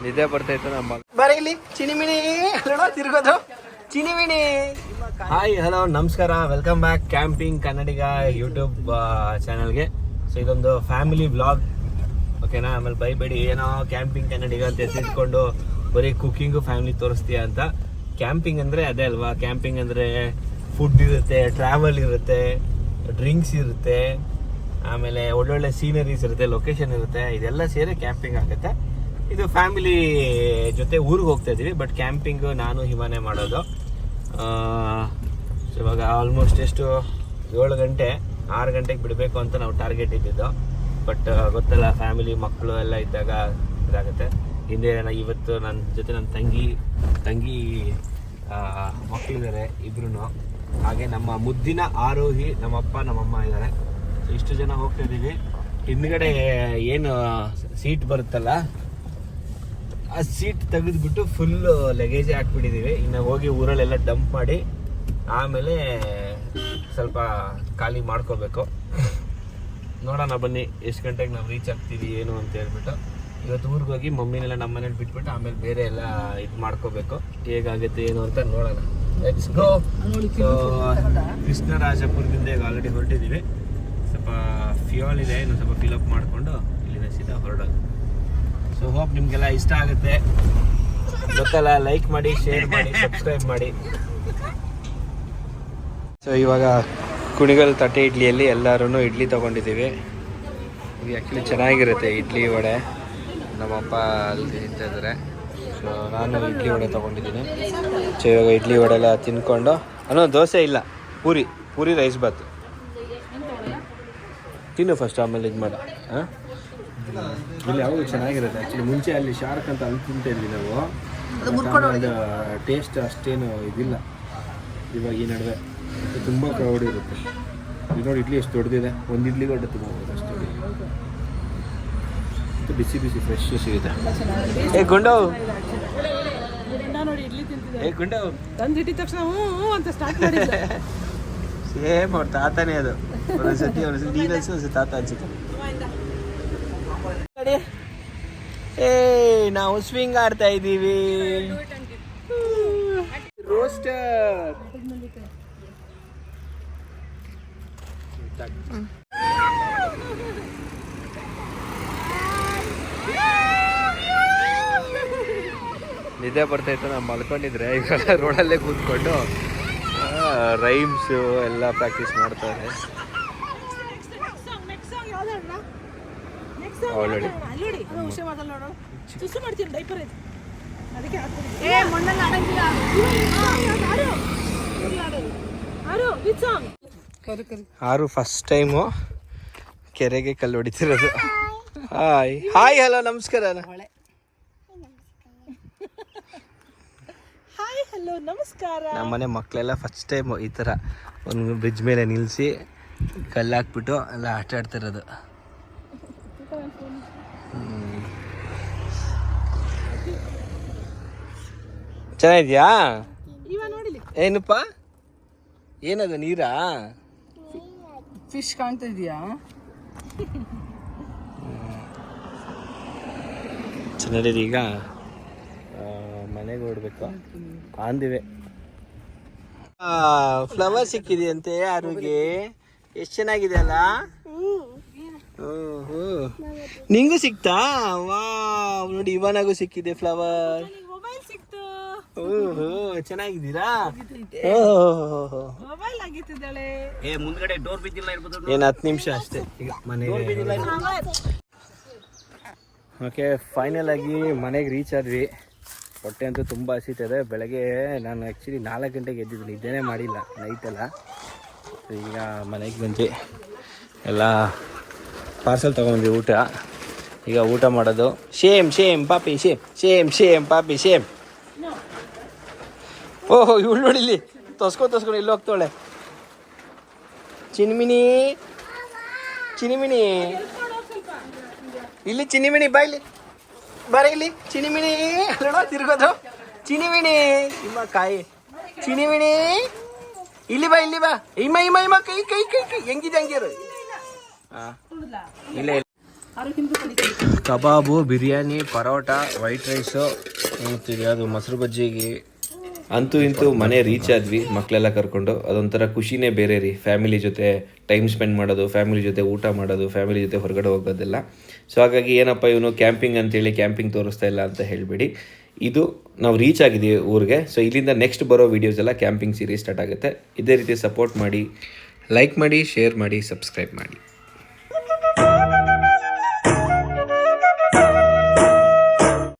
ನಿದ್ದೆ ಬರ್ತೈತೆ ನಮ್ಮ ಬರ ಇಲ್ಲಿ ಚಿನಿಮಿನಿ ತಿರ್ಗೋದು ಚಿನಿಮಿನಿ. ಹಾಯ್ ಹಲೋ ನಮಸ್ಕಾರ, ವೆಲ್ಕಮ್ ಬ್ಯಾಕ್ ಕ್ಯಾಂಪಿಂಗ್ ಕನ್ನಡಿಗ ಯೂಟ್ಯೂಬ್ ಚಾನಲ್ಗೆ. ಸೊ ಇದೊಂದು ಫ್ಯಾಮಿಲಿ ವ್ಲಾಗ್, ಓಕೆನಾ? ಆಮೇಲೆ ಬೈಬೇಡಿ ಏನೋ ಕ್ಯಾಂಪಿಂಗ್ ಕನ್ನಡಿಗ ಅಂತ ಹೆಸರಿಟ್ಕೊಂಡು ಬರೀ ಕುಕ್ಕಿಂಗು ಫ್ಯಾಮಿಲಿ ತೋರಿಸ್ತೀಯ ಅಂತ. ಕ್ಯಾಂಪಿಂಗ್ ಅಂದರೆ ಅದೇ ಅಲ್ವಾ? ಕ್ಯಾಂಪಿಂಗ್ ಅಂದರೆ ಫುಡ್ ಇರುತ್ತೆ, ಟ್ರಾವೆಲ್ ಇರುತ್ತೆ, ಡ್ರಿಂಕ್ಸ್ ಇರುತ್ತೆ, ಆಮೇಲೆ ಒಳ್ಳೊಳ್ಳೆ ಸೀನರೀಸ್ ಇರುತ್ತೆ, ಲೊಕೇಶನ್ ಇರುತ್ತೆ, ಇದೆಲ್ಲ ಸೇರಿ ಕ್ಯಾಂಪಿಂಗ್ ಆಗುತ್ತೆ. ಇದು ಫ್ಯಾಮಿಲಿ ಜೊತೆ ಊರಿಗೆ ಹೋಗ್ತಾ ಇದ್ದೀವಿ. ಬಟ್ ಕ್ಯಾಂಪಿಂಗ್ ನಾನು ಹಿಮಾನೆ ಮಾಡೋದು. ಇವಾಗ ಆಲ್ಮೋಸ್ಟ್ ಎಷ್ಟು 7 ಗಂಟೆ 6 ಗಂಟೆಗೆ ಬಿಡಬೇಕು ಅಂತ ನಾವು ಟಾರ್ಗೆಟ್ ಇದ್ದಿದ್ದು. ಬಟ್ ಗೊತ್ತಲ್ಲ, ಫ್ಯಾಮಿಲಿ ಮಕ್ಕಳು ಎಲ್ಲ ಇದ್ದಾಗ ಇದಾಗುತ್ತೆ. ಹಿಂದೆ ಇವತ್ತು ನನ್ನ ಜೊತೆ ನನ್ನ ತಂಗಿ ಮಕ್ಕಳಿದ್ದಾರೆ ಇಬ್ರು. ಹಾಗೆ ನಮ್ಮ ಮುದ್ದಿನ ಆರೋಹಿ ನಮ್ಮಪ್ಪ ನಮ್ಮಮ್ಮ ಇದ್ದಾರೆ. ಸೊ ಇಷ್ಟು ಜನ ಹೋಗ್ತಾ ಇದ್ದೀವಿ. ಹಿಂದ್ಗಡೆ ಏನು ಸೀಟ್ ಬರುತ್ತಲ್ಲ, ಆ ಸೀಟ್ ತೆಗೆದ್ಬಿಟ್ಟು ಫುಲ್ ಲಗೇಜೇ ಹಾಕ್ಬಿಟ್ಟಿದ್ದೀವಿ. ಇನ್ನು ಹೋಗಿ ಊರಲ್ಲೆಲ್ಲ ಡಂಪ್ ಮಾಡಿ ಆಮೇಲೆ ಸ್ವಲ್ಪ ಖಾಲಿ ಮಾಡ್ಕೋಬೇಕು. ನೋಡೋಣ ಬನ್ನಿ ಎಷ್ಟು ಗಂಟೆಗೆ ನಾವು ರೀಚ್ ಆಗ್ತೀವಿ ಏನು ಅಂತ ಹೇಳ್ಬಿಟ್ಟು. ಇವತ್ತು ಊರಿಗೆ ಹೋಗಿ ಮಮ್ಮಿನೆಲ್ಲ ನಮ್ಮ ಮನೇಲಿ ಬಿಟ್ಬಿಟ್ಟು ಆಮೇಲೆ ಬೇರೆ ಎಲ್ಲ ಇದು ಮಾಡ್ಕೋಬೇಕು. ಹೇಗಾಗುತ್ತೆ ಏನು ಅಂತ ನೋಡೋಣ. Let's go. ಸೊ ಕೃಷ್ಣರಾಜಪುರದಿಂದ ಈಗ ಆಲ್ರೆಡಿ ಹೊರಟಿದ್ದೀವಿ. ಸ್ವಲ್ಪ ಫ್ಯೂಲ್ ಇದೆ, ಇನ್ನು ಸ್ವಲ್ಪ ಫಿಲಪ್ ಮಾಡಿಕೊಂಡು ಇಲ್ಲಿಂದ ಸೀದಾ ಹೊರಡೋದು. ಸೊ ಹೋಪ್ ನಿಮಗೆಲ್ಲ ಇಷ್ಟ ಆಗುತ್ತೆ. ಗೊತ್ತಲ್ಲ, ಲೈಕ್ ಮಾಡಿ, ಶೇರ್ ಮಾಡಿ, ಸಬ್ಸ್ಕ್ರೈಬ್ ಮಾಡಿ. ಸೊ ಇವಾಗ ಕುಣಿಗಲ್ ತಟ್ಟೆ ಇಡ್ಲಿಯಲ್ಲಿ ಎಲ್ಲರೂ ಇಡ್ಲಿ ತೊಗೊಂಡಿದ್ದೀವಿ. ಇದು ಆ್ಯಕ್ಚುಲಿ ಚೆನ್ನಾಗಿರುತ್ತೆ ಇಡ್ಲಿ ವಡೆ. ನಮ್ಮಪ್ಪ ಅಲ್ಲಿ ತಿಂತಿದ್ದಾರೆ. ಸೊ ನಾನು ಇಡ್ಲಿ ವಡೆ ತೊಗೊಂಡಿದ್ದೀನಿ. ಸೊ ಇವಾಗ ಇಡ್ಲಿ ವಡೆ ಎಲ್ಲ ತಿನ್ಕೊಂಡು, ದೋಸೆ ಇಲ್ಲ, ಪೂರಿ ರೈಸ್ ಬಾತ್ ತಿನ್ನು ಫಸ್ಟ್, ಆಮೇಲೆ ಇದು ಮಾಡ. ಹಾಂ, ಇಲ್ಲಿ ಯಾವುದು ಚೆನ್ನಾಗಿರುತ್ತೆ. ಆ್ಯಕ್ಚುಲಿ ಮುಂಚೆ ಅಲ್ಲಿ ಶಾರ್ಕ್ ಅಂತ ತಿಂತಾ ಇದ್ವಿ ನಾವು. ಅದು ಟೇಸ್ಟ್ ಅಷ್ಟೇನು ಇದಿಲ್ಲ ಇವಾಗ ಈ ನಡುವೆ. ತುಂಬ ಕ್ರೌಡ್ ಇರುತ್ತೆ. ಈಗ ನೋಡಿ ಇಡ್ಲಿ ಎಷ್ಟು ದೊಡ್ಡದಿದೆ, ಒಂದು ಇಡ್ಲಿ ದೊಡ್ಡ ತುಂಬ ಅಷ್ಟು ಬಿಸಿ ಬಿಸಿ ಫ್ರೆಶ್ ಸಿಗುತ್ತೆ. ಏ ಗುಂಡವ್, ಏ ಗುಂಡವ್ ತಂದಿಟ್ಟಿದ ತಕ್ಷಣ ಅಂತ ಸ್ಟಾರ್ಟ್ ಮಾಡಿದ್ದೆ. ಸೇಮ್ ಅವ್ರ ತಾತನೇ ಅದು. ಒಂದೊಂದ್ಸತಿ ನೀನು ಅನ್ಸಿ ತಾತ ಅನ್ಸುತ್ತೆ. ಏ ನಾವು ಸ್ವಿಂಗ್ ಆಡ್ತಾ ಇದ್ದೀವಿ. ರೋಸ್ಟರ್ ನಿದ್ದೆ ಬರ್ತಾಯಿತ್ತು. ನಾವು ಮಲ್ಕೊಂಡಿದ್ರೆ ಈಗ ರೋಡಲ್ಲೇ ಕೂತ್ಕೊಂಡು ರೈಮ್ಸು ಎಲ್ಲ ಪ್ರಾಕ್ಟೀಸ್ ಮಾಡ್ತಾರೆ. ಆಲ್ರೆಡಿ ಆರು ಫಸ್ಟ್ ಟೈಮು ಕೆರೆಗೆ ಕಲ್ಲು ಹೊಡಿತಿರೋದು. ಹಾಯ್ ಹಾಯ್ ಹಲೋ ನಮಸ್ಕಾರ. ಹಲೋ ನಮಸ್ಕಾರ. ನಮ್ಮನೆ ಮಕ್ಕಳೆಲ್ಲ ಫಸ್ಟ್ ಟೈಮ್ ಈ ಥರ ಒಂದು ಬ್ರಿಡ್ಜ್ ಮೇಲೆ ನಿಲ್ಲಿಸಿ ಕಲ್ಲು ಹಾಕ್ಬಿಟ್ಟು ಎಲ್ಲ ಆಟ ಆಡ್ತಿರೋದು. ಚೆನ್ನಾಗಿದ್ಯಾ? ಏನಪ್ಪ, ಏನದು ನೀರಾ? ಫಿಶ್ ಕಾಣ್ತಾ ಇದೆಯಾ? ಚೆನ್ನಾಗಿದೆ. ಈಗ ಮನೆಗೆ ಹೊರಡ್ಬೇಕು ಅಂದಿವೆ. ಫ್ಲವರ್ ಸಿಕ್ಕಿದೆಯಂತೆ ಯಾರಿಗೆ? ಎಷ್ಟು ಚೆನ್ನಾಗಿದೆ ಅಲ್ಲ? ನಿಂಗೂ ಸಿಕ್ತಾ? ವಾ ನೋಡಿ, ಇವನಾಗೂ ಸಿಕ್ಕಿದೆ ಫ್ಲವರ್. ಓಹೋ, ಚೆನ್ನಾಗಿದ್ದೀರಾ? ಮುಂದ್ಗಡೆ ಡೋರ್ ಬಿದ್ದಿಲ್ಲ ಇರ್ಬೋದು. ಏನು 10 ನಿಮಿಷ ಅಷ್ಟೇ ಈಗ ಮನೆಗೆ. ಓಕೆ, ಫೈನಲ್ ಆಗಿ ಮನೆಗೆ ರೀಚ್ ಆದ್ವಿ. ಹೊಟ್ಟೆ ಅಂತೂ ತುಂಬ ಹಸಿತದೆ. ಬೆಳಗ್ಗೆ ನಾನು ಆ್ಯಕ್ಚುಲಿ 4 ಗಂಟೆಗೆ ಎದ್ದಿದ್ದೀನಿ, ನಿದ್ದೆನೇ ಮಾಡಿಲ್ಲ ನೈಟೆಲ್ಲ. ಈಗ ಮನೆಗೆ ಬಂದ್ವಿ, ಎಲ್ಲ ಪಾರ್ಸಲ್ ತೊಗೊಂಡ್ವಿ. ಊಟ ಈಗ ಊಟ ಮಾಡೋದು. ಶೇಮ್ ಪಾಪಿ, ಶೇಮ್ ಪಾಪಿ ಶೇಮ್. ಓಹೋ, ಇವಳು ನೋಡಿಲ್ಲಿ ತೊಸ್ಕೊಂಡು ಇಲ್ಲಿ ಹೋಗ್ತಾಳೆ. ಚಿನಿಮಿನಿ ಇಲ್ಲಿ ಚಿನಿಮಿನಿ ಬಾ, ಇಲ್ಲಿ ಬರ, ಇಲ್ಲಿ ಚಿನಿಮಿನಿ ತಿರ್ಗೋದು. ಚಿನಿಮಿನಿ ನಿಮ್ಮ ಕಾಯಿ ಚಿನಿಮಿನಿ, ಇಲ್ಲಿ ಬಾ ಇಲ್ಲಿ ಬಾ. ಇಮ್ಮ ಕೈ ಕೈ ಕೈ ಕೈ ಹೆಂಗಿದೆ ಹಂಗಿರು. ಹಾಂ, ಇಲ್ಲ ಕಬಾಬು, ಬಿರಿಯಾನಿ, ಪರೋಟ, ವೈಟ್ ರೈಸು ಮತ್ತು ಅದು ಮೊಸರು ಬಜ್ಜಿಗೆ ಅಂತೂ ಇಂತೂ ಮನೆ ರೀಚ್ ಆದ್ವಿ ಮಕ್ಕಳೆಲ್ಲ ಕರ್ಕೊಂಡು. ಅದೊಂಥರ ಖುಷಿನೇ ಬೇರೆ ರೀ, ಫ್ಯಾಮಿಲಿ ಜೊತೆ ಟೈಮ್ ಸ್ಪೆಂಡ್ ಮಾಡೋದು, ಫ್ಯಾಮಿಲಿ ಜೊತೆ ಊಟ ಮಾಡೋದು, ಫ್ಯಾಮಿಲಿ ಜೊತೆ ಹೊರಗಡೆ ಹೋಗೋದೆಲ್ಲ. ಸೊ ಹಾಗಾಗಿ ಏನಪ್ಪ ಇವನು ಕ್ಯಾಂಪಿಂಗ್ ಅಂತೇಳಿ ಕ್ಯಾಂಪಿಂಗ್ ತೋರಿಸ್ತಾ ಇಲ್ಲ ಅಂತ ಹೇಳಿಬಿಡಿ. ಇದು ನಾವು ರೀಚ್ ಆಗಿದ್ದೀವಿ ಊರಿಗೆ. ಸೊ ಇಲ್ಲಿಂದ ನೆಕ್ಸ್ಟ್ ಬರೋ ವೀಡಿಯೋಸ್ ಎಲ್ಲ ಕ್ಯಾಂಪಿಂಗ್ ಸೀರೀಸ್ ಸ್ಟಾರ್ಟ್ ಆಗುತ್ತೆ. ಇದೇ ರೀತಿ ಸಪೋರ್ಟ್ ಮಾಡಿ, ಲೈಕ್ ಮಾಡಿ, ಶೇರ್ ಮಾಡಿ, ಸಬ್ಸ್ಕ್ರೈಬ್ ಮಾಡಿ.